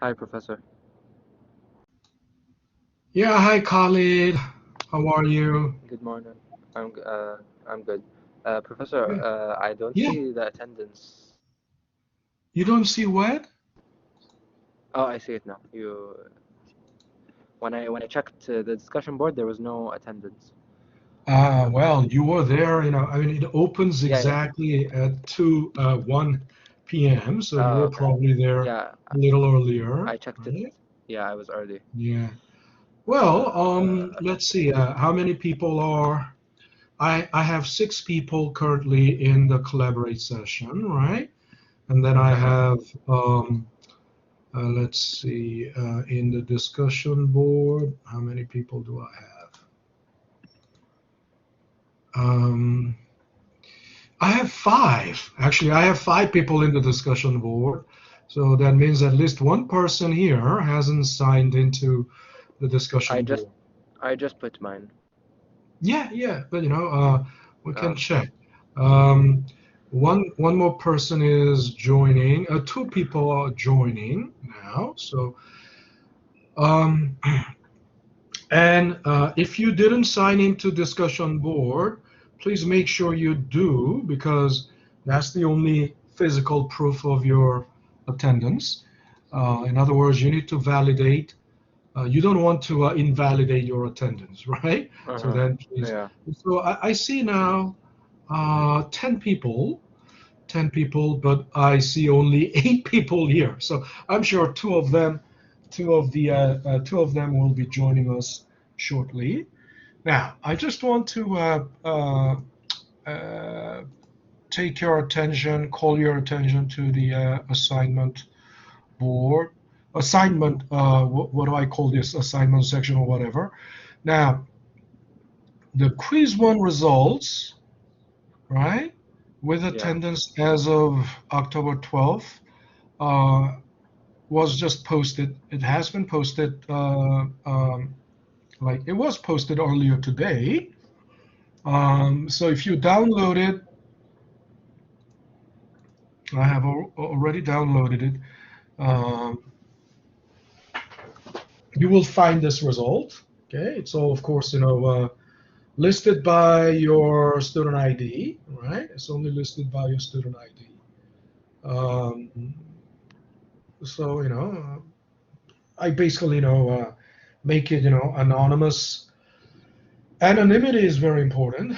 Hi, Professor. Yeah, hi Khalid. How are you? Good morning. I'm good. Professor, Good. I don't Yeah, see the attendance. you don't see what? Oh, I see it now. When I checked the discussion board, there was no attendance. Well, you were there, I mean, it opens Yeah, yeah. exactly at 1 p.m., so you Oh, were okay. probably there a Yeah, little earlier, I checked it. right? Yeah, I was early. Yeah. Well, Uh, let's see, how many people are, I have 6 people currently in the collaborate session, right? And then I uh-huh. have, let's see, in the discussion board, how many people do I have? Um, I have 5. Actually, I have 5 people in the discussion board. So that means at least one person here hasn't signed into the I discussion just board. I just put mine. Yeah, yeah, but we can Oh, check. Um, one more person is joining. 2 people are joining now. So um, and if you didn't sign into discussion board, please make sure you do because that's the only physical proof of your attendance. In other words, you need to validate. You don't want to invalidate your attendance, right? So uh-huh. then please. Yeah. So I see now 10 people, 10 people, but I see only 8 people here. So I'm sure two of them will be joining us shortly. Now, I just want to uh, take your attention, call your attention to the assignment board. Assignment, what do I call this? Assignment section or whatever. Now, the quiz one results, right, with Yeah. attendance as of October 12th, uh, was just posted. It has been posted, like it was posted earlier today. So if you download it, I have already downloaded it. Um, you will find this result. Okay, it's all, of course, listed by your student ID, right? It's only listed by your student ID. Um, so, I basically, make it, anonymous. Anonymity is very important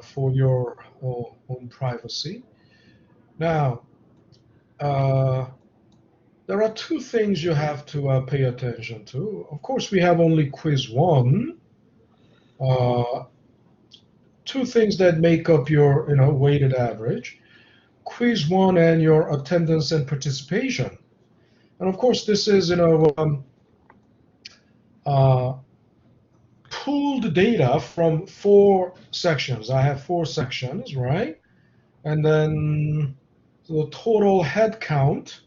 for your own privacy. Now, uh, there are 2 things you have to pay attention to. Of course, we have only quiz one. Uh, 2 things that make up your, weighted average. Quiz one and your attendance and participation. And of course, this is, uh, pooled data from 4 sections. I have 4 sections, right? And then the total head count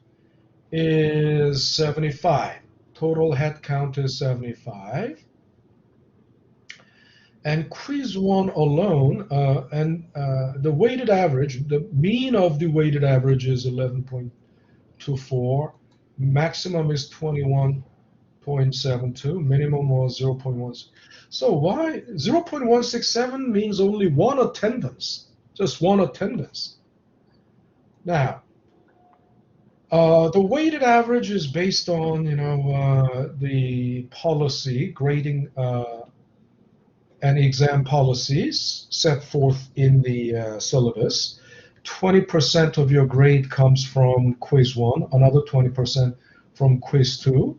is 75. Total head count is 75. And quiz one alone, and the weighted average, the mean of the weighted average is 11.24, maximum is 21.72, minimum was 0.1. So why 0.167 means only one attendance, just one attendance. Now, the weighted average is based on, the policy grading and exam policies set forth in the syllabus. 20% of your grade comes from quiz one, another 20% from quiz two,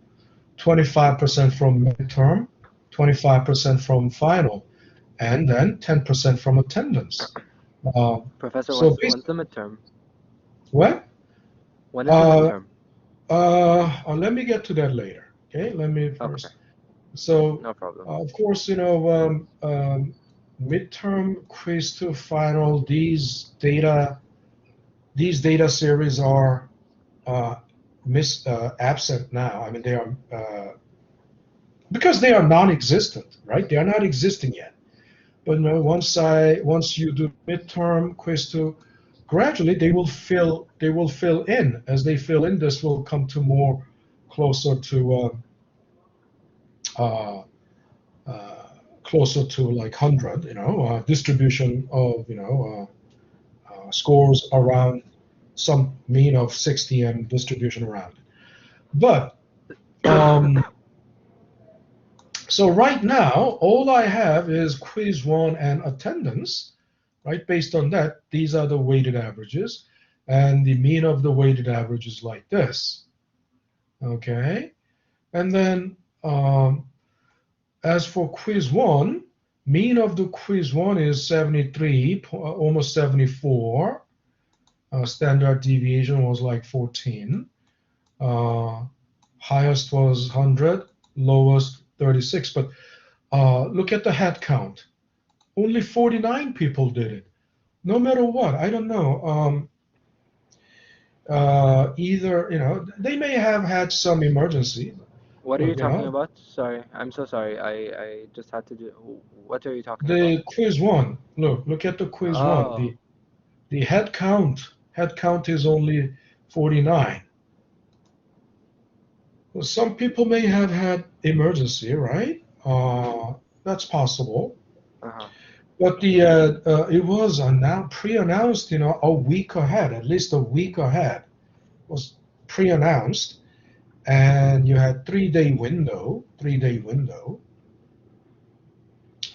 25% from midterm, 25% from final, and then 10% from attendance. Uh, Professor, so when's basically, the midterm? what? When is the Uh, midterm? Let me get to that later. Okay, let me Okay, first. So, no problem. of course, midterm, quiz to final. These data series are uh, absent now. I mean, they are because they are non-existent, right? They are not existing yet. But once you do midterm, quiz two, gradually they will fill in. As they fill in, this will come to more closer to like 100, distribution of, scores around some mean of 60 and distribution around it. But so right now, all I have is quiz one and attendance, right? Based on that, these are the weighted averages, and the mean of the weighted average is like this, okay? And then as for quiz one, mean of the quiz one is 73, almost 74. Standard deviation was like 14. Highest was 100, lowest 36. But look at the head count. Only 49 people did it. No matter what, I don't know. Either, they may have had some emergency. What are But, you talking about? Sorry, I'm so sorry. I just had to do. What are you talking about? the quiz one. Look at the quiz one. Oh, The head count is only 49. Well, some people may have had emergency, right? That's possible. uh-huh. But it was pre-announced, a week ahead, at least a week ahead was pre-announced, and you had 3-day window,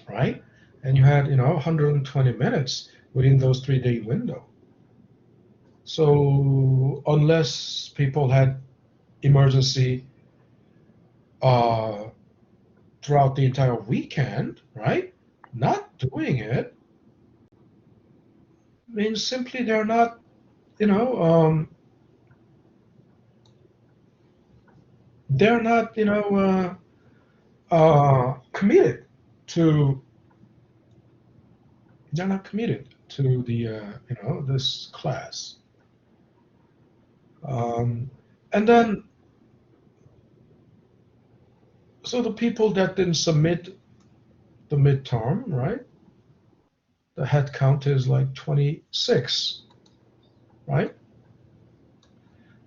right? And you had 120 minutes within those 3-day window. So unless people had emergency throughout the entire weekend, right? Not doing it means simply they're not, they're not, committed to. They're not committed to the, this class. And then, so the people that didn't submit the midterm, right? The head count is like 26, right?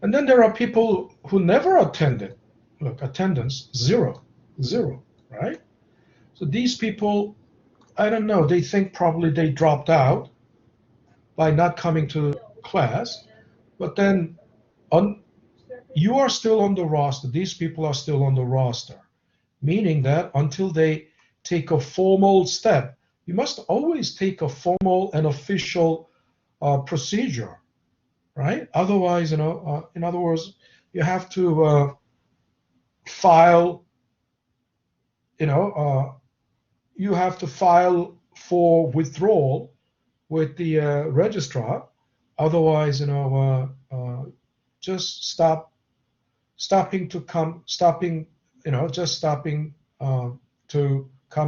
And then there are people who never attended. Look, attendance, zero, right? So these people, I don't know, they think probably they dropped out by not coming to class, but then you are still on the roster. These people are still on the roster, meaning that until they take a formal step, you must always take a formal and official procedure, right? Otherwise, in other words, you have to file, you have to file for withdrawal with the registrar. Otherwise, just stopping to come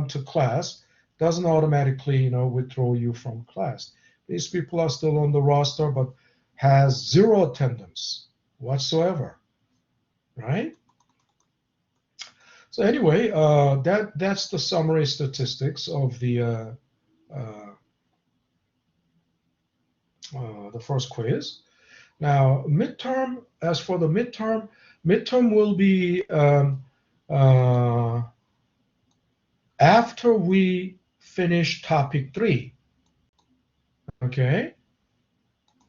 to class doesn't automatically withdraw you from class. These people are still on the roster but has zero attendance whatsoever, right? So anyway, that's the summary statistics of the first quiz. Now, midterm, as for the midterm will be after we finish topic 3. Okay?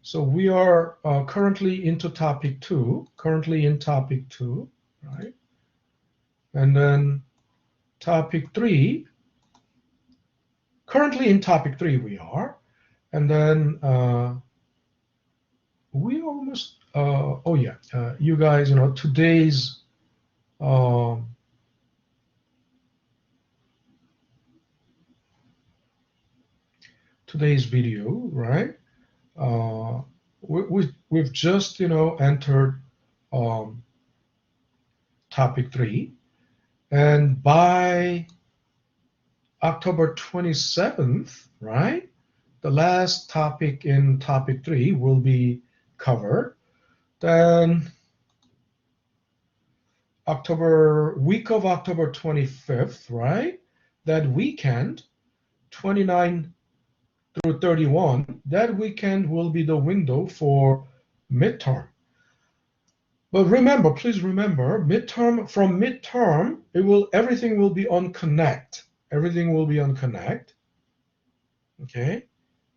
So we are currently into topic 2, right? And then topic 3, currently in topic 3 we are. And then we almost, you guys, today's video, right? We've just, entered topic 3, and by October 27th, right, the last topic in topic 3 will be covered. Then week of October 25th, right, that weekend, 29 through 31, that weekend will be the window for midterm. But remember, please remember, from midterm, everything will be on connect. Everything will be on connect. Okay.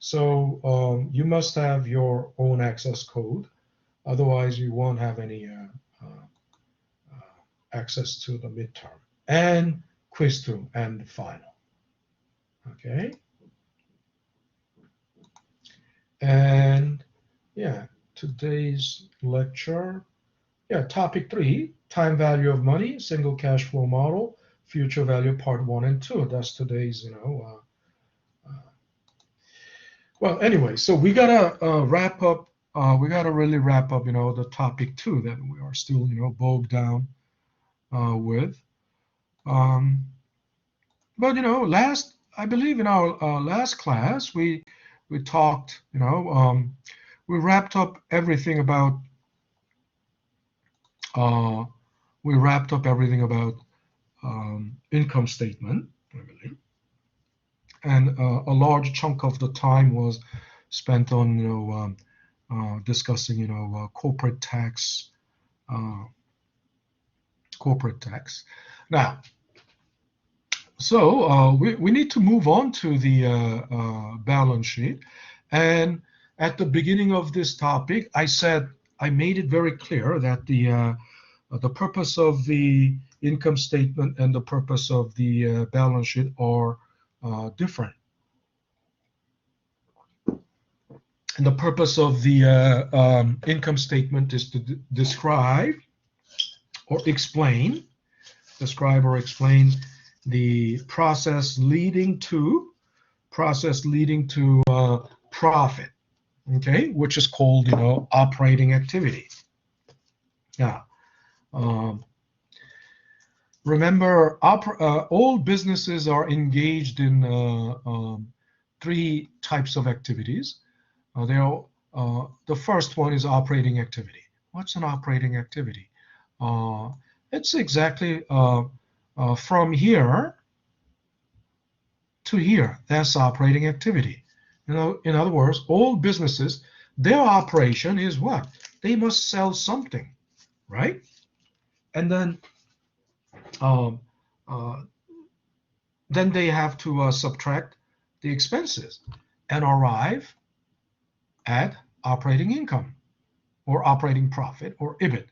So you must have your own access code. Otherwise, you won't have any access to the midterm and quiz 2 and the final. Okay. And yeah, today's lecture. Yeah, topic 3, time value of money, single cash flow model, future value part 1 and 2. That's today's, well, anyway, so we gotta wrap up. We gotta really wrap up, the topic 2 that we are still, bogged down with. But I believe in our last class we talked, we wrapped up everything about income statement, I believe, and a large chunk of the time was spent on discussing corporate tax. Now, so we need to move on to the balance sheet. And at the beginning of this topic, I made it very clear that the purpose of the income statement and the purpose of the balance sheet are different. And the purpose of the income statement is to describe or explain the process leading to profit, okay, which is called operating activity. Yeah. Remember, all businesses are engaged in 3 types of activities. The first one is operating activity. What's an operating activity? It's exactly from here to here. That's operating activity. In other words, all businesses, their operation is what? They must sell something, right? And then they have to subtract the expenses and arrive at operating income or operating profit or EBIT.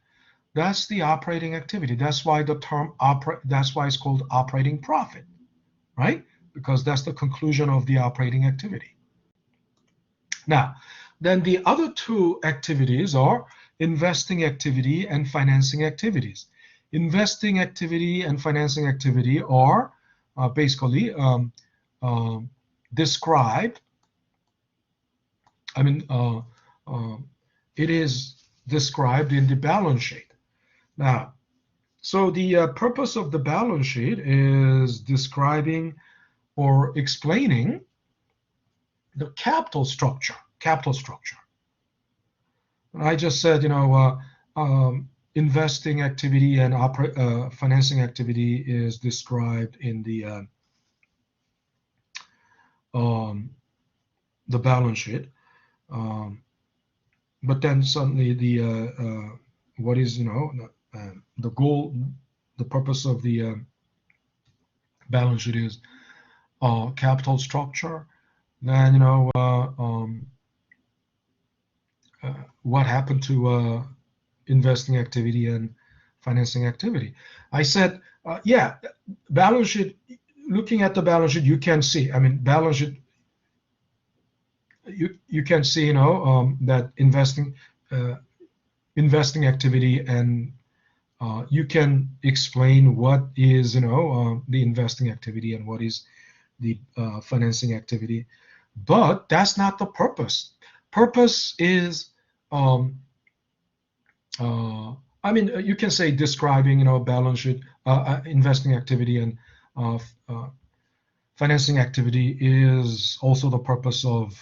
That's the operating activity. That's why that's why it's called operating profit, right? Because that's the conclusion of the operating activity. Now, then the other 2 activities are investing activity and financing activities. Investing activity and financing activity are basically described. It is described in the balance sheet. Now, so the purpose of the balance sheet is describing or explaining the capital structure. And I just said, investing activity and financing activity is described in the balance sheet. But then suddenly what is the goal, the purpose of the balance sheet is capital structure. Then what happened to investing activity and financing activity? I said, balance sheet. Looking at the balance sheet, you can see. Balance sheet. You can see, that investing activity, and you can explain what is, the investing activity and what is the financing activity. But that's not the purpose. Purpose is, you can say describing, balance sheet, investing activity and financing activity is also the purpose of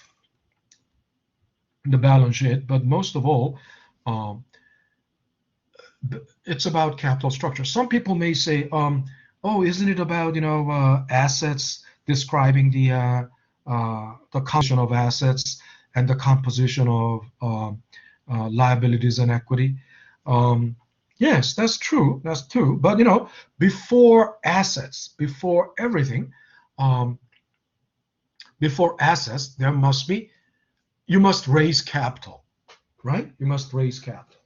the balance sheet. But most of all, it's about capital structure. Some people may say, isn't it about, assets, describing the composition of assets and the composition of liabilities and equity? Yes, that's true. That's true. But before assets, before everything, um, before assets, there must be you must raise capital, right? You must raise capital.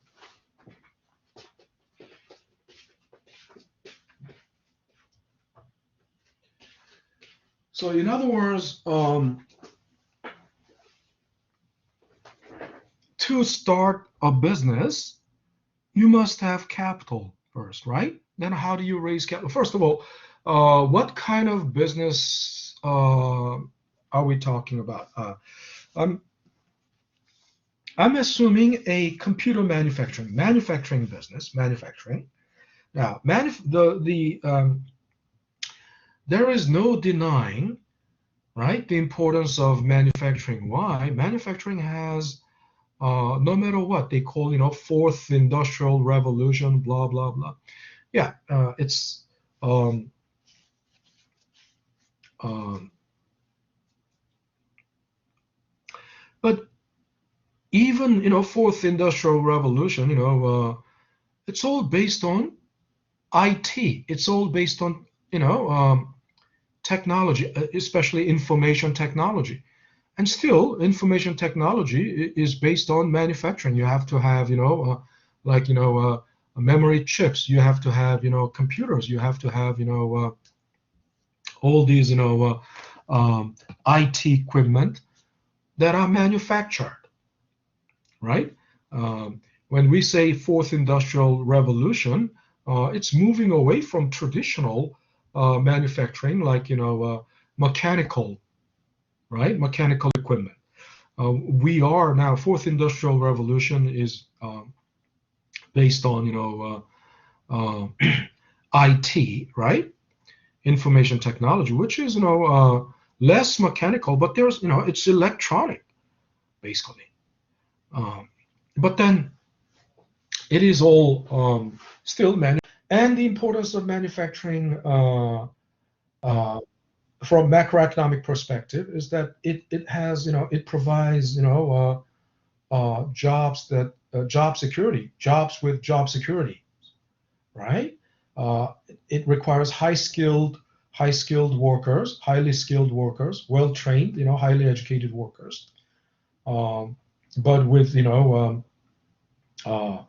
So in other words, to start a business, you must have capital first, right? Then how do you raise capital? First of all, what kind of business are we talking about? I'm I'm assuming a computer manufacturing business, manufacturing. Now, there is no denying, right, the importance of manufacturing. Why? Manufacturing has, no matter what they call, fourth industrial revolution, blah blah blah. Yeah, it's um, um, but even fourth industrial revolution, it's all based on IT. It's all based on technology, especially information technology. And still, information technology is based on manufacturing. You have to have, like, memory chips. You have to have, computers. You have to have, all these, IT equipment that are manufactured, right? When we say fourth industrial revolution, it's moving away from traditional manufacturing, like, mechanical, right? Mechanical equipment. We are now fourth industrial revolution is based on IT, right? Information technology, which is less mechanical, but there's it's electronic basically. Um, but then it is all still and the importance of manufacturing from macroeconomic perspective is that it has it provides jobs that job security, jobs with job security, right? It requires high skilled workers, highly skilled workers, well trained, highly educated workers, um, but with uh, uh,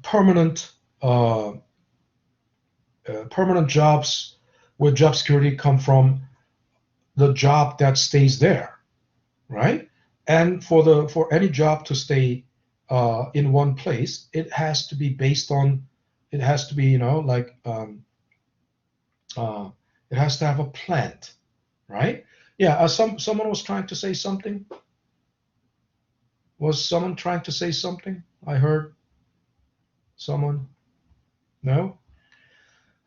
permanent uh, permanent jobs with job security come from the job that stays there, right? And for any job to stay in one place, it has to be based on, it has to be, like uh, it has to have a plant, right? Yeah. Someone was trying to say something. Was someone trying to say something? I heard someone. No.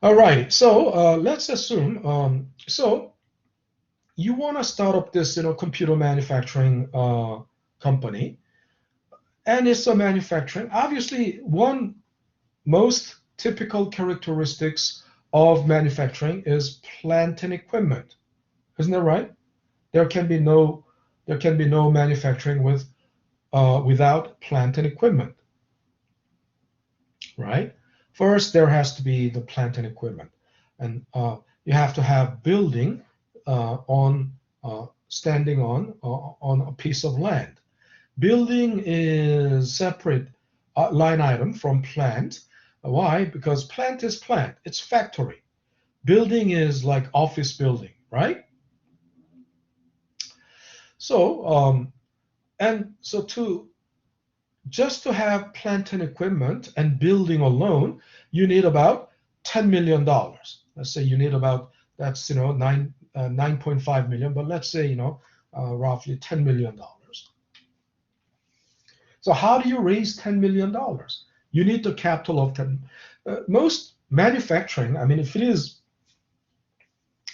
All right. So let's assume. So you want to start up this, computer manufacturing company, and it's a manufacturing. Obviously, one most typical characteristics of manufacturing is plant and equipment. Isn't that right? There can be no manufacturing without plant and equipment, right? First, there has to be the plant and equipment, and you have to have building on standing on a piece of land. Building is separate line item from plant. Why? Because plant is plant. It's factory. Building is like office building, right? So, and so to just to have plant and equipment and building alone, you need about $10 million. Let's say you need about, that's 9.5 million, but let's say roughly $10 million. So how do you raise $10 million? You need the capital of 10. Most manufacturing, I mean, if it is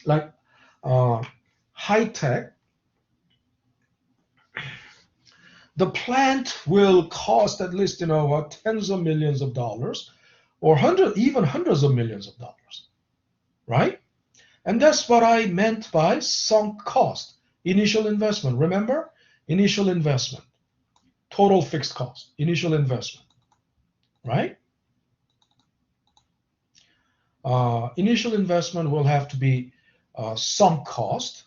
like high tech, the plant will cost at least tens of millions of dollars, or even hundreds of millions of dollars, right? And that's what I meant by sunk cost, initial investment. Remember, initial investment, total fixed cost, initial investment, right? Initial investment will have to be sunk cost,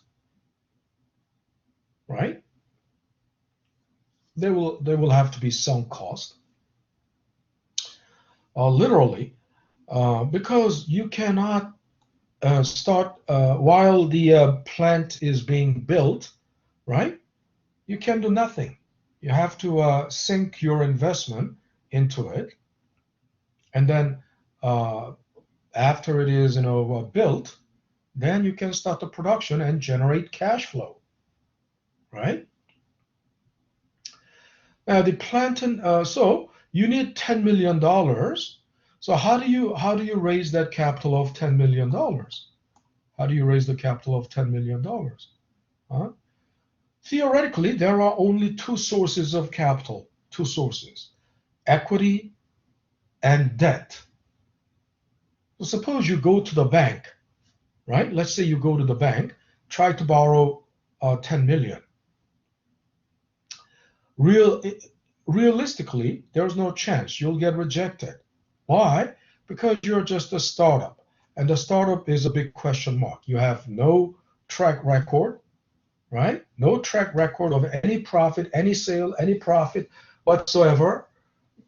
right? There will have to be sunk cost, literally, because you cannot start while the plant is being built, right? You can do nothing. You have to sink your investment into it, and then after it is built, then you can start the production and generate cash flow, right? Now the plant and so you need $10 million. So how do you raise that capital of $10 million? How do you raise the capital of $10 million? Huh? Theoretically, there are only two sources of capital, two sources, equity and debt. So suppose you go to the bank, right? Let's say you go to the bank, try to borrow 10 million. Realistically, there's no chance you'll get rejected. Why? Because you're just a startup, and the startup is a big question mark. You have no track record, right? No track record of any profit, any sale, any profit whatsoever.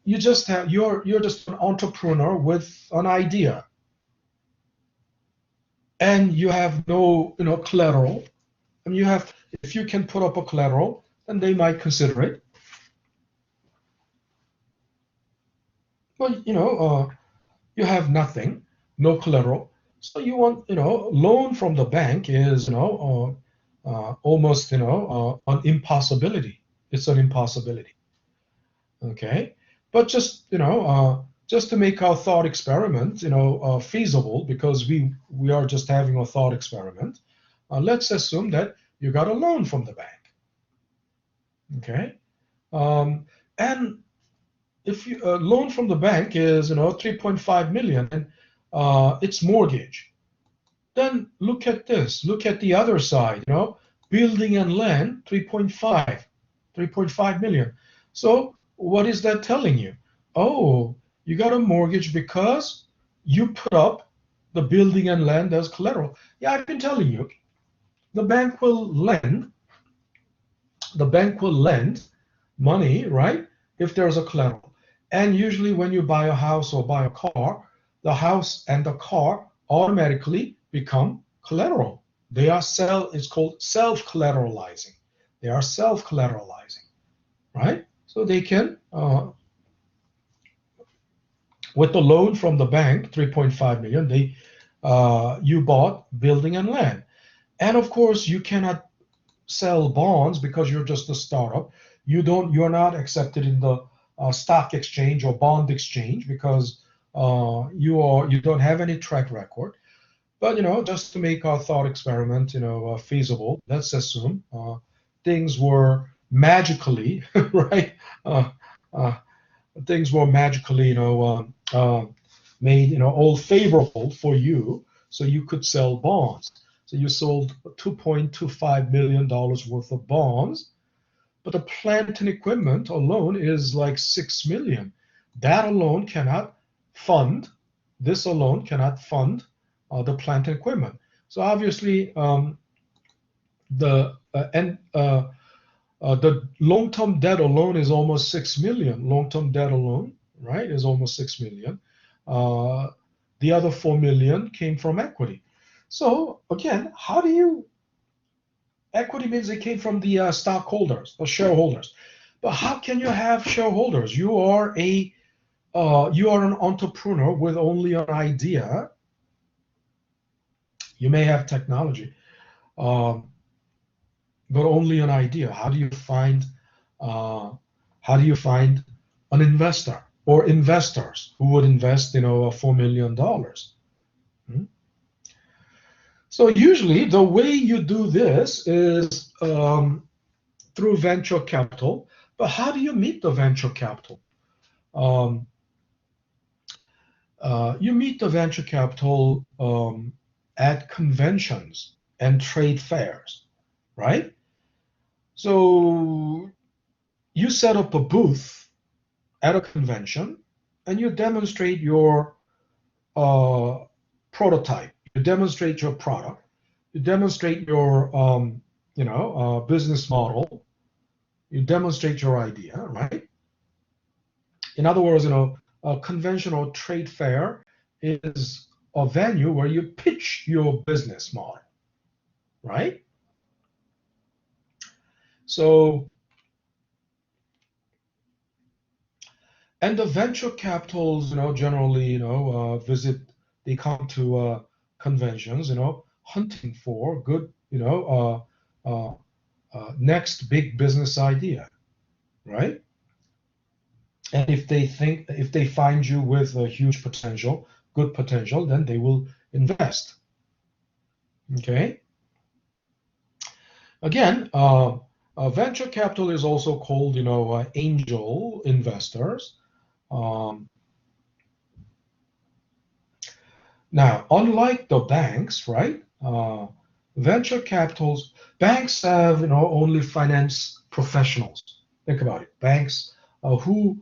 You're just an entrepreneur with an idea, and you have no collateral. I mean, if you can put up a collateral, then they might consider it. But you have nothing, no collateral. So you want loan from the bank is almost an impossibility. It's an impossibility. Okay, but just to make our thought experiment feasible, because we are just having a thought experiment. Let's assume that you got a loan from the bank. Okay, and if you loan from the bank is 3.5 million and it's mortgage, then look at this. Look at the other side. Building and land 3.5 million. So what is that telling you? Oh, you got a mortgage because you put up the building and land as collateral. Yeah, I've been telling you, the bank will lend. The bank will lend money, right? If there's a collateral. And usually when you buy a house or buy a car, the house and the car automatically become collateral. It's called self-collateralizing. They are self-collateralizing, right? So they can, with the loan from the bank, 3.5 million, you bought building and land. And of course, you cannot sell bonds because you're just a startup. You're not accepted in the stock exchange or bond exchange because you don't have any track record. But just to make our thought experiment feasible, let's assume things were magically right. Things were magically made all favorable for you, so you could sell bonds. So you sold $2.25 million worth of bonds, but the plant and equipment alone is like 6 million. That alone cannot fund. This alone cannot fund the plant and equipment. So obviously, the long-term debt alone is almost 6 million. Long-term debt alone, right, is almost 6 million. The other 4 million came from equity. So again, equity means it came from the stockholders, the shareholders. But how can you have shareholders? You are an entrepreneur with only an idea. You may have technology, but only an idea. How do you find an investor or investors who would invest $4 million? So usually the way you do this is through venture capital. But how do you meet the venture capital? You meet the venture capital at conventions and trade fairs, right? So you set up a booth at a convention and you demonstrate your prototype, you demonstrate your product, you demonstrate your business model, you demonstrate your idea, right? In other words, a conventional trade fair is a venue where you pitch your business model, right? So, and the venture capitals, generally, they come to conventions, hunting for good, next big business idea, right? And if they find you with a huge potential, good potential, then they will invest. Okay. Again, venture capital is also called, angel investors. Um, Now, unlike the banks, right? Venture capitals, banks have, only finance professionals. Think about it. Banks uh, who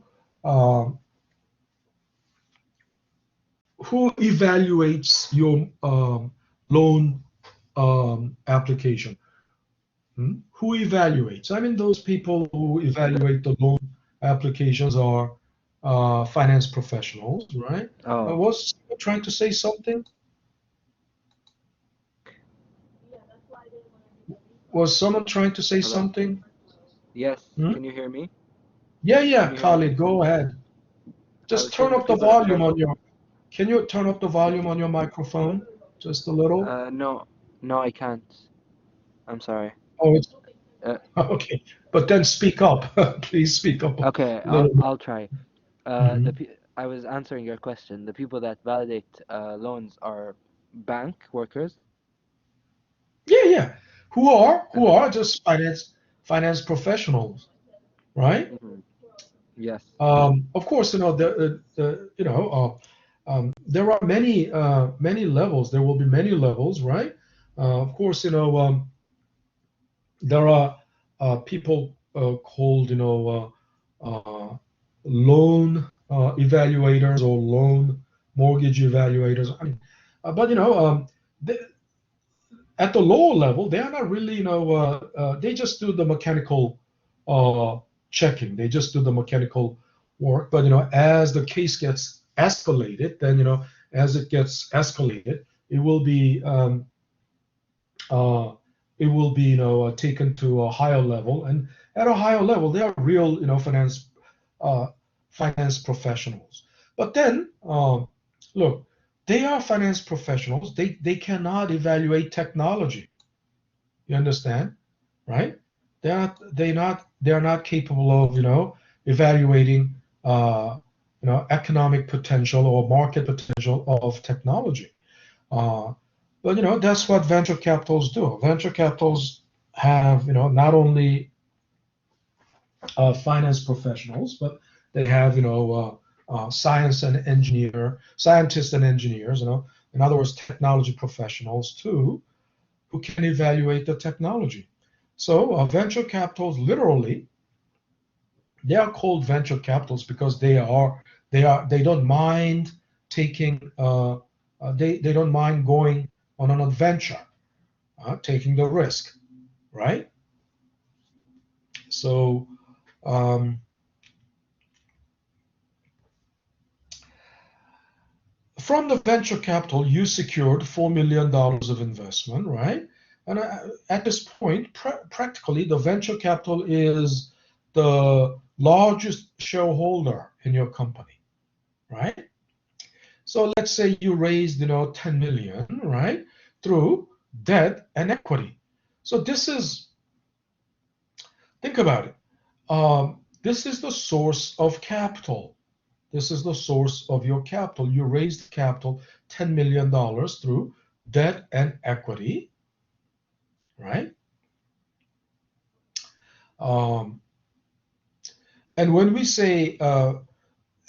evaluates your loan application? Who evaluates? I mean, those people who evaluate the loan applications are finance professionals, right? Oh, Was someone trying to say something? Was someone trying to say hello? something? Yes, Hmm? can you hear me? Yeah, Can yeah, you hear me? Khalid, go ahead. I Just was turn saying the up the people that volume validate. on your. Can you turn up the volume on your microphone? Just a little. No, no, I can't. I'm sorry. Oh, it's Uh, okay. But then speak up. Please speak up a okay, little bit. I'll try. Hmm. I was answering your question. The people that validate loans are bank workers. Yeah, yeah. Who Okay. are just finance professionals, right? Hmm. Yes. Of course, there are many levels. There will be many levels, right? Of course, there are people called, loan evaluators or loan mortgage evaluators. I mean, but they, at the lower level, they are not really, they just do the mechanical uh, checking. They just do the mechanical work. But as the case gets escalated, then as it gets escalated, it will be uh, taken to a higher level, and at a higher level, they are real, uh, finance professionals. But then, look, they are finance professionals. They cannot evaluate technology. You understand, right? They're not capable of evaluating economic potential or market potential of technology. Uh, but that's what venture capitals do. Venture capitals have not only finance professionals, but they have scientists and engineers. In other words, technology professionals too, who can evaluate the technology. So venture capitals, literally, they are called venture capitals because they don't mind taking they don't mind going on an adventure, taking the risk, right? So um, from the venture capital, you secured $4 million of investment, right? And at this point, practically, the venture capital is the largest shareholder in your company, right? So let's say you raised, 10 million, right, through debt and equity. So think about it. This is the source of capital. This is the source of your capital. You raised capital, $10 million through debt and equity, right? Um, and when we say,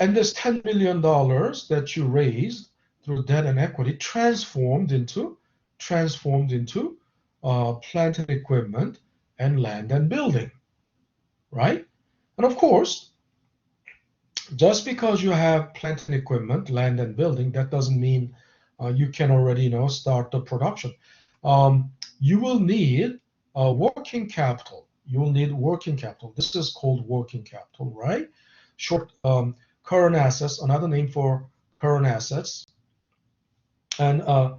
and this $10 million that you raised through debt and equity transformed into plant and equipment and land and building, right? And of course, just because you have plant and equipment, land and building, that doesn't mean you can already, start the production. You will need working capital. You will need working capital. This is called working capital, right? Short current assets, another name for current assets, and uh,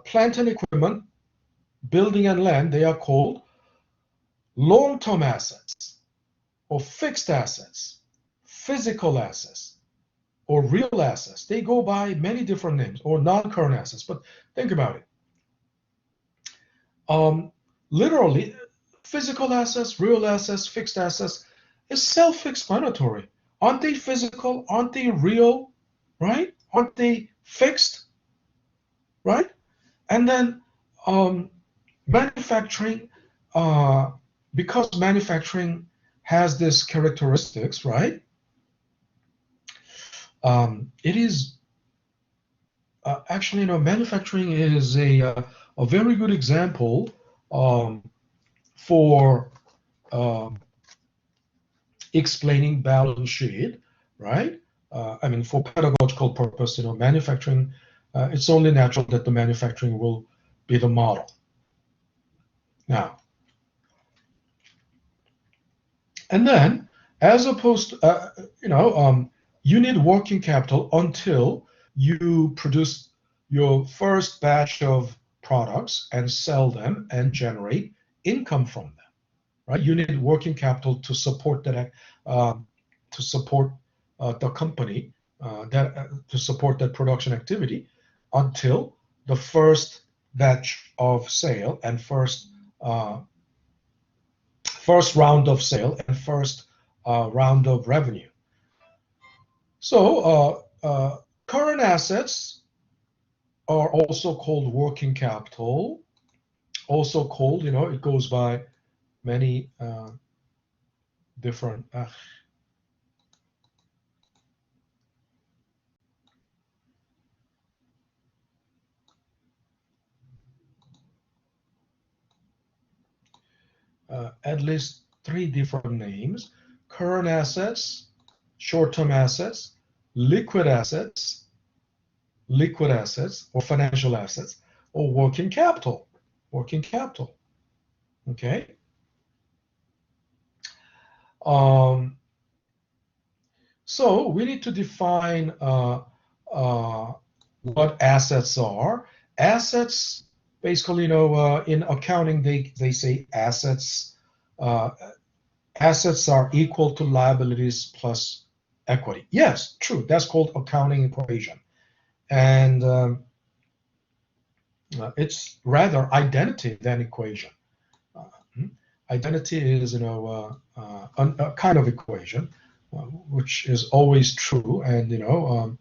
plant and equipment, building and land. They are called long-term assets or fixed assets, physical assets, or real assets. They go by many different names, or non-current assets. But think about it. Literally, physical assets, real assets, fixed assets is self-explanatory. Aren't they physical? Aren't they real? Right? Aren't they fixed? Right? And then manufacturing, because manufacturing has this characteristics, right? It is actually, manufacturing is a very good example for um, explaining balance sheet, right? I mean, for pedagogical purpose, manufacturing, it's only natural that the manufacturing will be the model. Now, and then, as opposed to, you need working capital until you produce your first batch of products and sell them and generate income from them, right? You need working capital to support that, to support the company, to support that production activity until the first batch of sale and first round of sale and first round of revenue. So current assets are also called working capital, also called, it goes by many different. At least 3 different names: current assets, short-term assets, liquid assets, or financial assets, or working capital. Working capital. Okay. So we need to define what assets are. Assets, basically, in accounting, they say assets. Assets are equal to liabilities plus equity. Yes, true. That's called accounting equation, and it's rather identity than equation. Identity is, a kind of equation, which is always true, and the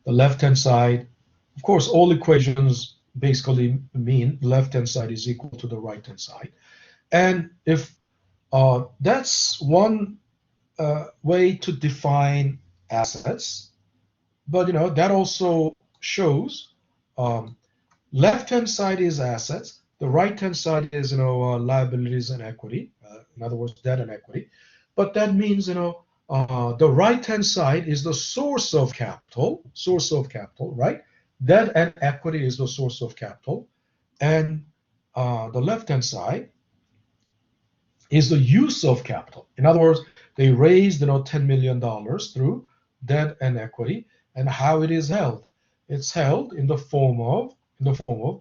left-hand side, of course, all equations basically mean the left-hand side is equal to the right-hand side, and if that's one way to define assets, but that also shows left-hand side is assets, the right-hand side is liabilities and equity. In other words, debt and equity. But that means the right-hand side is the source of capital. Right? Debt and equity is the source of capital, and the left-hand side is the use of capital. In other words, they raised $10 million through debt and equity, and how it is held. It's held in the form of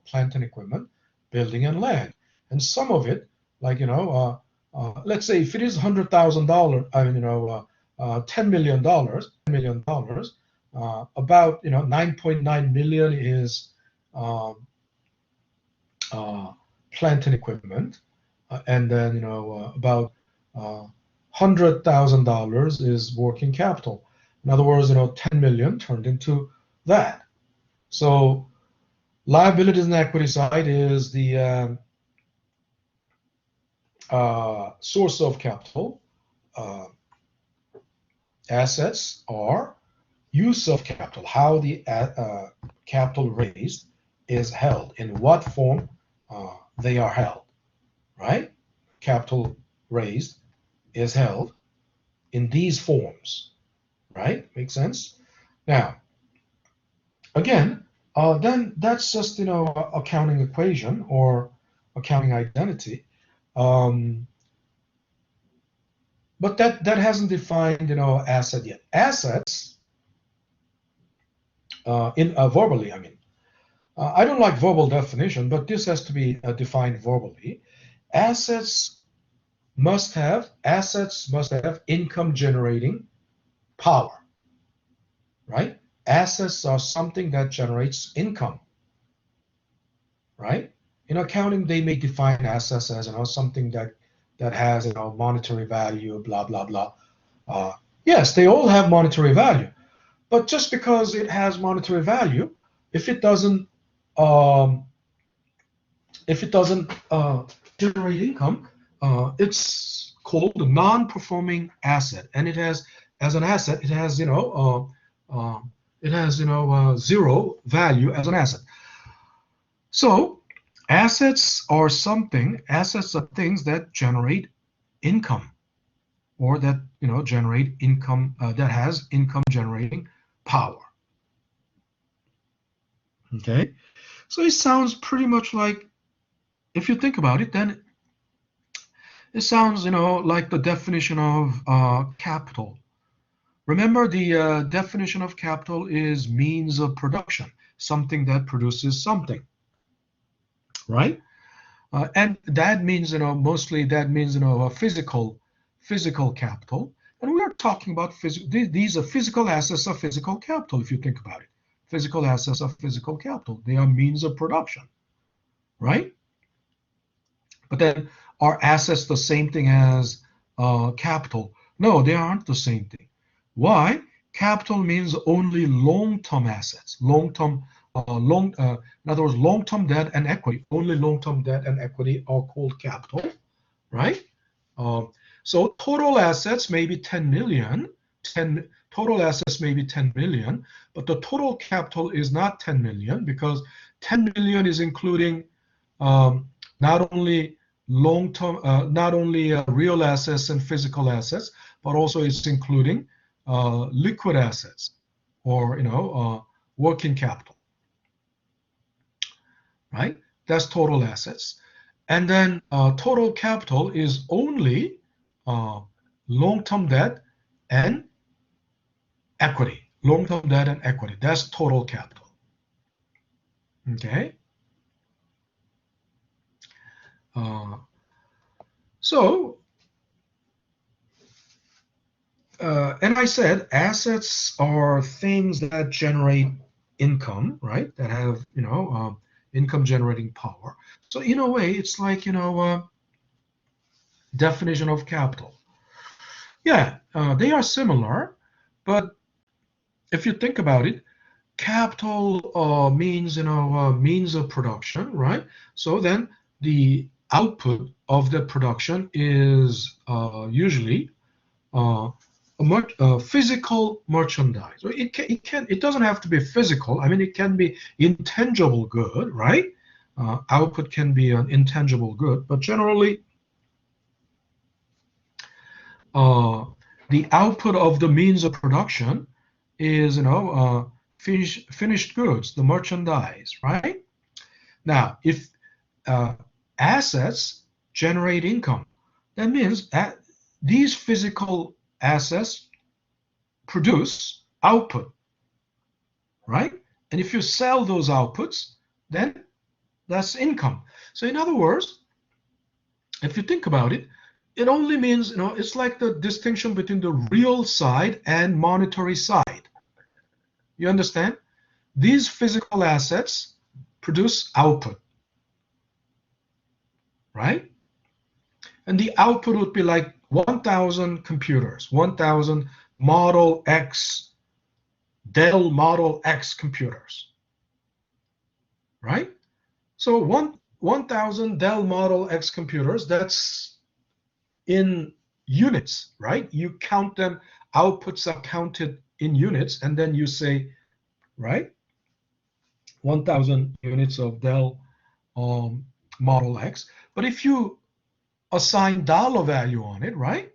plant and equipment, building and land, and some of it, like let's say if it is $100,000, $10 million, about 9.9 million is plant and equipment, and then about $100,000 is working capital. In other words, 10 million turned into that. So liabilities and equity side is the source of capital. Assets are use of capital, how the capital raised is held, in what form they are held, right? capital raised is held in these forms, right? Makes sense? Now, again, then that's just, accounting equation or accounting identity. Um, but that hasn't defined, asset yet. Assets, in verbally, I mean. I don't like verbal definition, but this has to be defined verbally. Assets must have income generating power, right? Assets are something that generates income, right? In accounting, they may define assets as something that has monetary value, blah blah blah. Uh, yes, they all have monetary value, but just because it has monetary value, if it doesn't um, if it doesn't generate income, it's called a non-performing asset, and it has, as an asset, it has zero value as an asset. So assets are things that generate income, or that generate income, that has income generating power. Okay, so it sounds pretty much like, if you think about it, then it sounds, like the definition of capital. Remember, the definition of capital is means of production, something that produces something, right? And that means, mostly that means, a physical capital. And we are talking about these are physical assets of physical capital, if you think about it. Physical assets of physical capital. They are means of production, right? But then, are assets the same thing as capital? No, they aren't the same thing. Why? Capital means only long-term assets, in other words, long-term debt and equity. Only long-term debt and equity are called capital, right? Uh, so total assets may be 10 million, 10 total assets may be 10 million, but the total capital is not 10 million, because 10 million is including not only real assets and physical assets, but also it's including liquid assets, or working capital, right? That's total assets. And then total capital is only long-term debt and equity. Long-term debt and equity. That's total capital. Okay. Uh, so, and I said assets are things that generate income, right? That have, income generating power. So in a way, it's like, definition of capital. Yeah, they are similar, but if you think about it, capital means, means of production, right? So then the output of the production is usually physical merchandise. So it doesn't have to be physical. I mean, it can be intangible good, right? Output can be an intangible good, but generally, uh, the output of the means of production is, finished goods, the merchandise, right? Now, if uh, assets generate income, that means these physical assets produce output, right? And if you sell those outputs, then that's income. So in other words, if you think about it, it only means, it's like the distinction between the real side and monetary side. You understand? These physical assets produce output, right? And the output would be like 1,000 computers, 1,000 Model X, Dell Model X computers, right? So 1,000 Dell Model X computers, that's in units, right? You count them, outputs are counted in units, and then you say, right, 1,000 units of Dell Model X. But if you assign dollar value on it, right?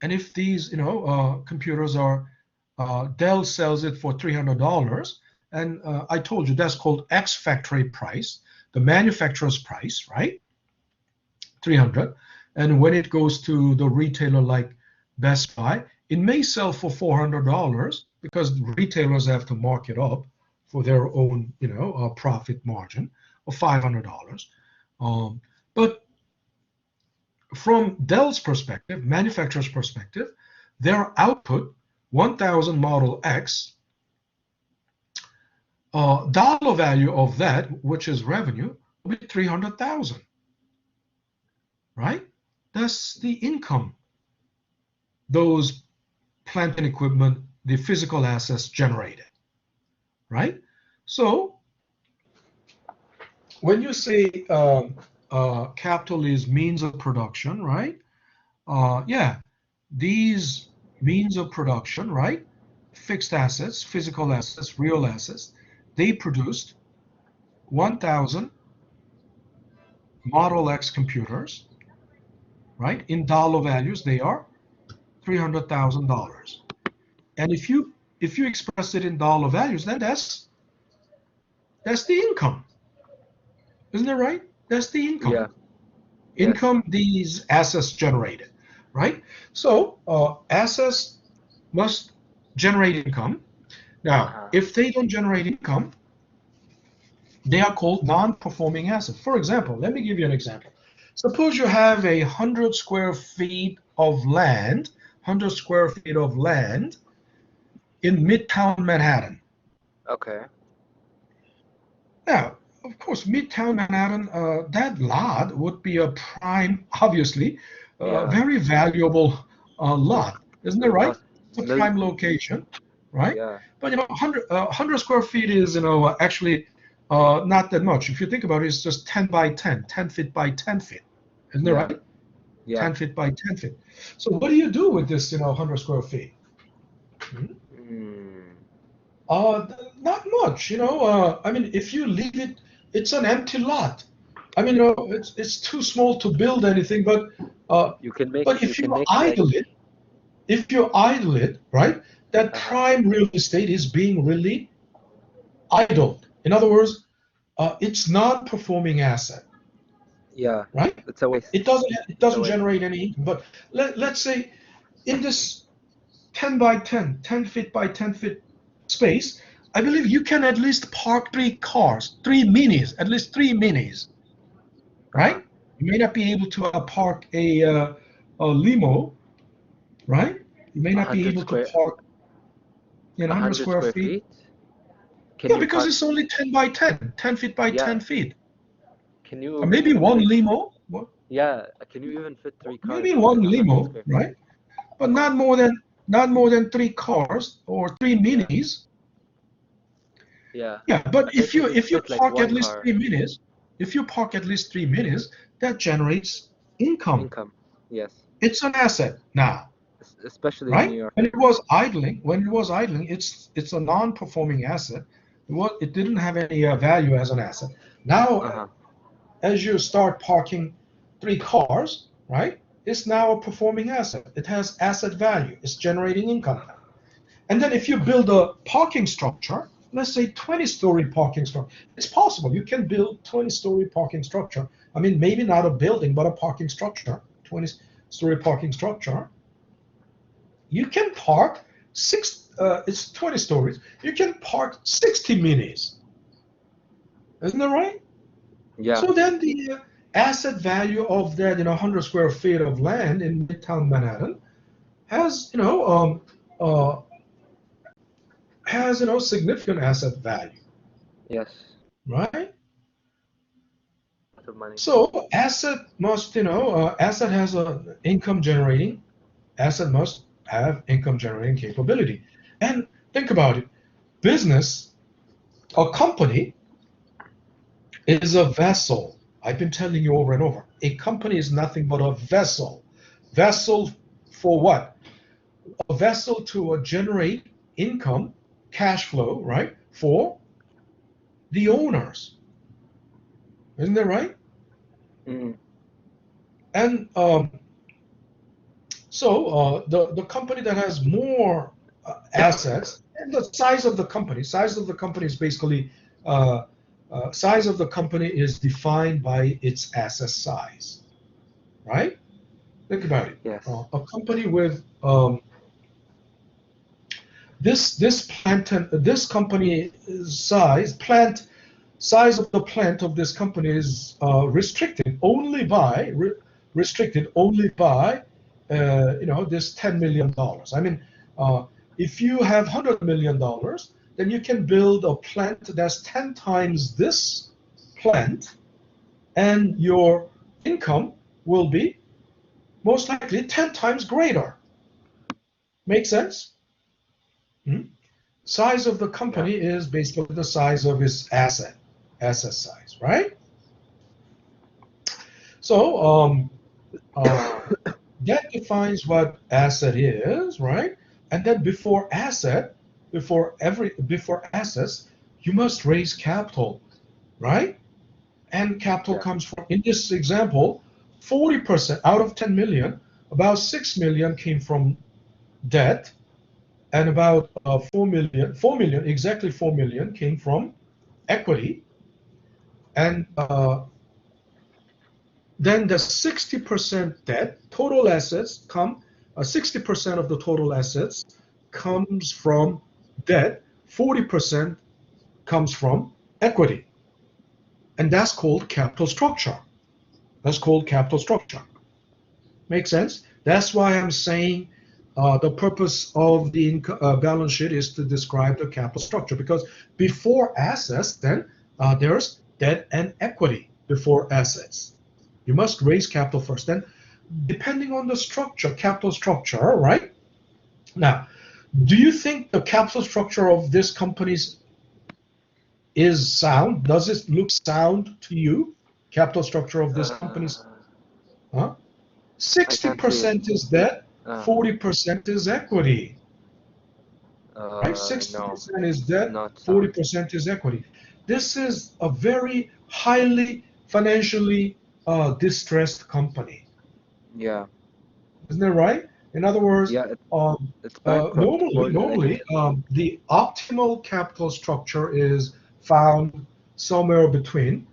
And if these, computers are, Dell sells it for $300, and I told you that's called X factory price, the manufacturer's price, right? 300. And when it goes to the retailer like Best Buy, it may sell for $400 because retailers have to mark it up for their own, profit margin of $500. But from Dell's perspective, manufacturer's perspective, their output, 1000 Model X, dollar value of that, which is revenue, will be 300,000, right? That's the income those plant and equipment, the physical assets generated, right? So when you say capital is means of production, right? Yeah, these means of production, right? Fixed assets, physical assets, real assets, they produced 1,000 Model X computers, right? In dollar values, they are $300,000. And if you express it in dollar values, then that's the income, isn't it right? That's the income. Yeah. Yes. Income these assets generated, right? So assets must generate income. Now, Uh-huh. if they don't generate income, they are called non-performing assets. For example, let me give you an example. Suppose you have 100 square feet of land, 100 square feet of land in Midtown Manhattan. Okay. Now, of course, Midtown Manhattan, that lot would be a prime, obviously, Yeah. very valuable lot, isn't it Would right? cost It's a million. prime location, right? Yeah. But 100 square feet is, actually not that much. If you think about it, it's just 10 by 10, 10 feet by 10 feet, isn't it Yeah. right? Yeah. 10 feet by 10 feet. So what do you do with this, 100 square feet? Hmm? Mm. Not much, I mean, if you leave it, it's an empty lot. I mean, it's too small to build anything, but uh, You can make but you if can you make like idle it, right, that uh-huh. prime real estate is being really idled. In other words, it's non-performing asset, Yeah. right? It's a waste. It It's a doesn't waste. generate any income. But let's say in this 10 by 10, 10 feet by 10 feet space, I believe you can at least park three cars, three minis, at least three minis, Uh-huh. right? You may not be able to park a limo, right? You may A not be hundred able to square park in a 100 hundred square square feet. feet? Can Yeah, you because park it's only 10 by 10, 10 feet by yeah. 10 feet. Can Or you maybe can you one like limo, yeah, can you even fit three cars maybe inside one a hundred limo, square feet? right? But Uh-huh. not more than three cars or three Yeah. minis. Yeah. Yeah, but I think you need to if you fit like park at one least car 3 minutes, that generates income. income. Yes. It's an asset now, Especially in New right? York. When it was idling, it's a non-performing asset. It didn't have any value as an asset. Now, Uh-huh. as you start parking three cars, right? It's now a performing asset. It has asset value. It's generating income now. And then if you build a parking structure, let's say 20-story parking structure, it's possible. You can build 20-story parking structure. I mean, maybe not a building, but a parking structure, 20-story parking structure. You can park it's 20 stories. You can park 60 minis. Isn't that right? Yeah. So then the asset value of that, 100 square feet of land in Midtown Manhattan has, uh, significant asset value, Yes. right? Lots of money. So asset has a income generating, asset must have income generating capability. And think about it, business, a company is a vessel. I've been telling you over and over. A company is nothing but a vessel. Vessel for what? A vessel to generate income, cash flow, right? For the owners. Isn't that right? Mm. And the company that has more assets, and the size of the company is basically uh, size of the company is defined by its asset size, right? Think about it. Yes. A company with this company size of the plant of this company is restricted only by this $10 million. I mean, uh, if you have $100 million, then you can build a plant that's 10 times this plant, and your income will be most likely 10 times greater. Make sense? Hmm? Size of the Yeah. company is basically the size of its asset size, right? So uh, that defines what asset is, right? And then before assets, you must raise capital, right? And capital Yeah. comes from, in this example, 40% out of 10 million, about 6 million came from debt, and about 4 million, exactly 4 million came from equity, and then the 60% debt, total assets come, 60% of the total assets comes from debt, 40% comes from equity, and that's called capital structure. That's called capital structure. Make sense? That's why I'm saying the purpose of the balance sheet is to describe the capital structure, because before assets, then there's debt and equity before assets. You must raise capital first. Then, depending on the structure, capital structure, right? Now, do you think the capital structure of this company is sound? Does it look sound to you? Capital structure of this company's, Uh, huh? I can't see it. 60% is debt, Uh, 40% is equity, right? no, 60% is debt, not sound. 40% is equity. This is a very highly financially distressed company. Yeah. Isn't that right? In other words, Yeah, it's bankrupt or normally negative. the optimal capital structure is found somewhere between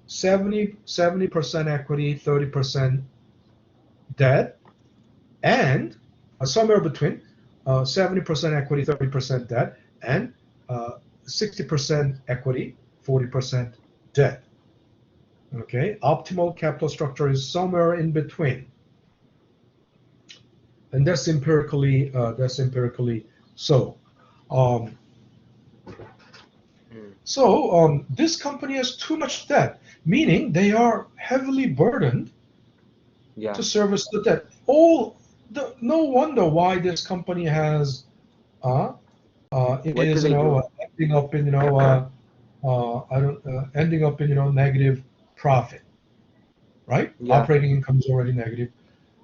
70% equity, 30% debt, and somewhere between 70% equity, 30% debt, and 60% equity, 40% debt. Okay, optimal capital structure is somewhere in between, and that's empirically so. Um, Mm. this company has too much debt, meaning they are heavily burdened Yeah. to service the debt. No wonder why this company has What do is they do? ending up in I don't ending up in negative profit, right? Yeah. Operating income is already negative,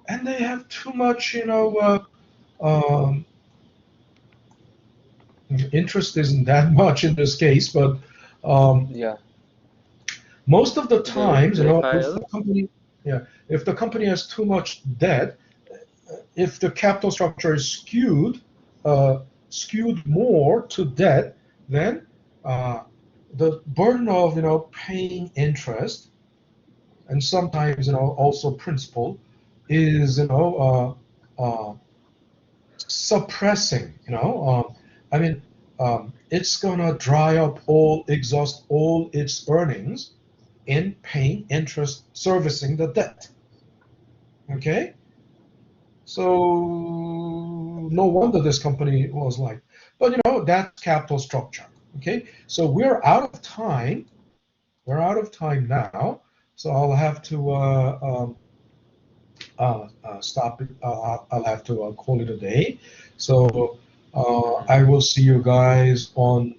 and they have too much um, interest isn't that much in this case, but um, Yeah. most of the They times, they if file. the company, yeah, if the company has too much debt, if the capital structure is uh, skewed more to debt, then uh, the burden of paying interest, and sometimes also principal, is suppressing. I mean, it's gonna dry up exhaust all its earnings in paying interest, servicing the debt. Okay, so no wonder this company was like, but that's capital structure. Okay, so we're out of time. We're out of time now, so I'll have to stop it. I'll have to call it a day. So Mhm. I will see you guys on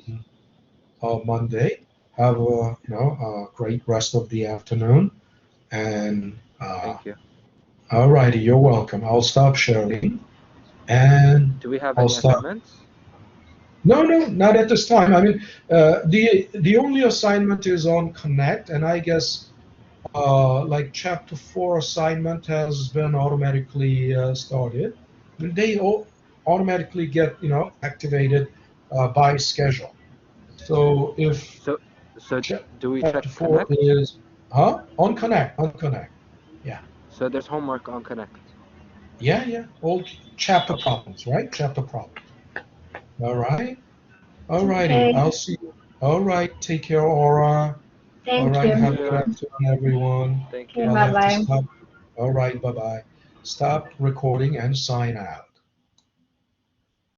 Monday. Have a a great rest of the afternoon, and Thank you. all righty, you're welcome. I'll stop sharing, and Do we have I'll any stop. assignments? No, no, not at this time. I mean, the only assignment is on Connect, and I guess like chapter 4 assignment has been automatically started. They automatically get, activated by schedule. So if So, so cha- do we check chapter 4 Connect? is, on Connect. Yeah, So there's homework on Connect. yeah, yeah. All chapter Okay. problems, right? Chapter problems. All right. All righty. Okay. I'll see you. All right. Take care, Aura. All Thank right. Thank you. Have a good you. afternoon, everyone. Thank Okay, you. I'll bye have to bye. stop. All right. Bye bye. Stop recording and sign out.